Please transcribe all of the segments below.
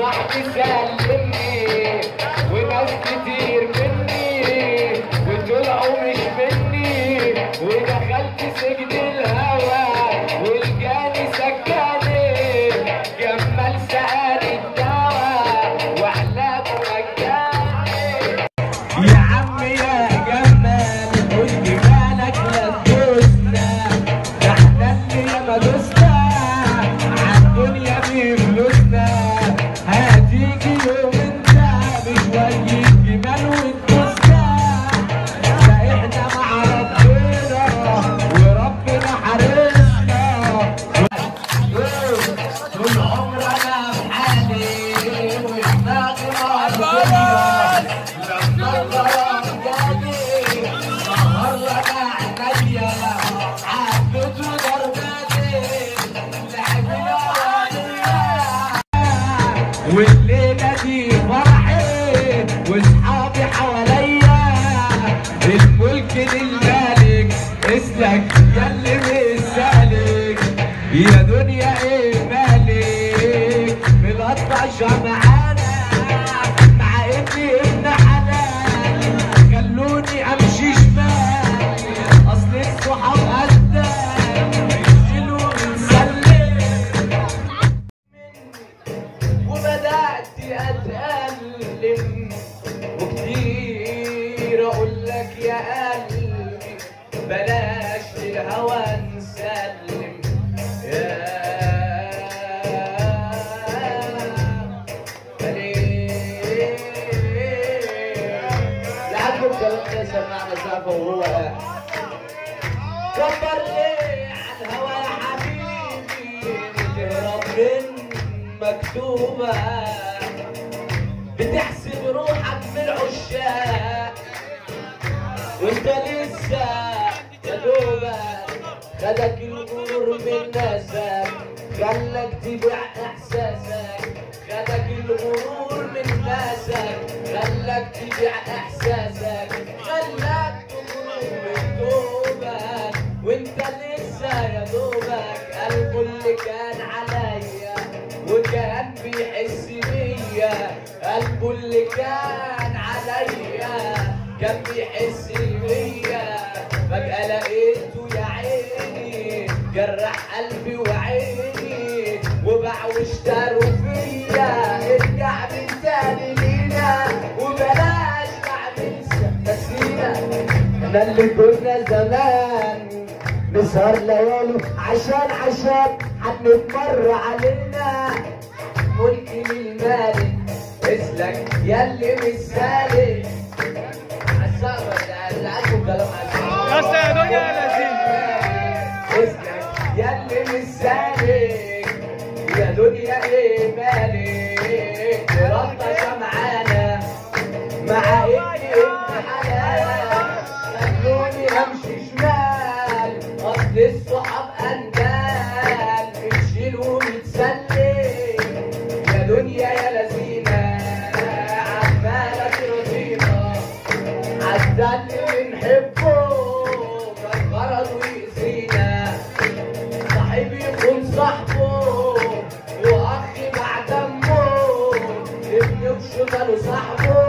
صاحبي سلمني وناس كتير مني وطلعوا مش مني، ودخلت سجن الهوى والجاني سكاني، جمال سقاني الدوا وعلاج رجعني. يا عم يا جمال خد جمالك لا تدوسنا، ده احنا اللي ياما دوسنا عالدنيا بفلوسنا، هتيجي يوم انت بشوية جمال وتدوسنا، ده احنا مع ربنا وربنا حارسنا. طول عمرنا في حالي ودماغي مقلوبة، لما الغرام جالي سهرنا عينيا عبت وضربتي لعبنا والليلة دي فرحي واصحابي حواليا، الملك للمالك اسلك ياللي مش سالك، يا دنيا ايه مالك ملطشة معانا مع اني ابن حلال، خلوني امشي شمال اصل الصحاب قدام يشيلوا ونسلم، وبدأت اتألم وكتير اقول لك يا قلبي بلاش للهوى نسلم، يا لعبكم كلام ده سمعنا سافة وهو قاعد كبر ليه على الهوى يا حبيبي، تهرب من مكتوبة بتحسب روحك من العشاق وانت لسه يا دوبك خدك الغرور من ناسك، خلك تبيع احساسك، خدك الغرور من ناسك، خلك تبيع احساسك، خلك تخرج من دوبك وانت لسه يا دوبك، قلبه اللي كان عليا وكان بيحس بيا، قلبه اللي كان عليا كان بيحس بيا، فجأة لقيته يا عيني جرح قلبي وعيني وباع واشتروا فيا، ارجع من تاني لينا وبلاش نعمل نسينا، احنا اللي كنا زمان نسهر ليالي عشان هنتمر علينا، ملك للمالك اسلك ياللي مش سالك، عالسقف اللي عندكم كلام عالسقف يا دنيا يا لذيذ اسلك ياللي مش سالك، يا دنيا ايه مالك تلطش معانا مع اني ابن حلال، خلوني امشي شمال اصل الصحاب اندال بنشيل ونتسلم، يا دنيا يا لذينة عمالة ترضينا عالدل اللي نحبه كان غرضه يأذينا، صاحبي يكون صاحبه واخي بعد امه، ابني وشماله صاحبه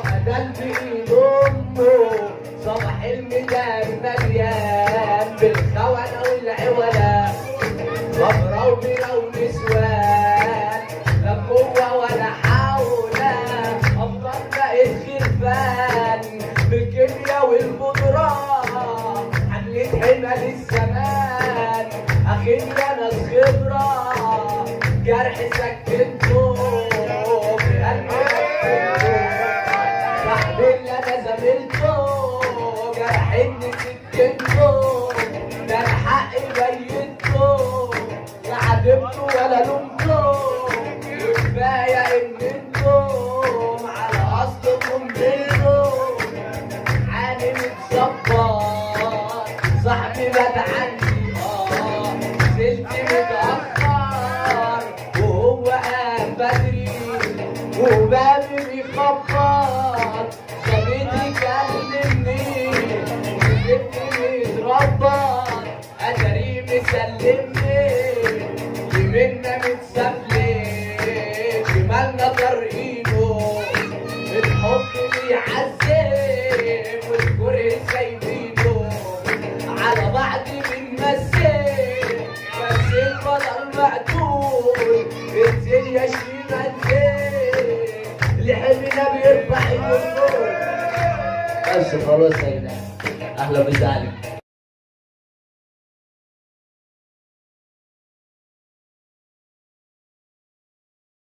قتل بايد امه، صباح الميدان مليان بالخونة والعولة، غبرة وبيرة ونسوان لا قوة ولا حول، افضل بقيت خرفان بالكيمياء والبودرة، حملت حمل الزمان اخدنا ناس خبرة، جرح سكنته في قلبي غفلته، صاحبي اللي انا زميلته جرحني سكنته، ده انا حقي بينته لا عاتبته ولا لومته، وكفايه ان انتم على اصلكم بينتم، عالي متظبط صاحبي بات عندي نزلت متاخر وهو قام بدري وبابي بيخبط، صاحبتي كلمني وجبتني متربط، اتاريه مسلمني يمنا متسفلت بس خلاص يا جدعان، اهلا وسهلا.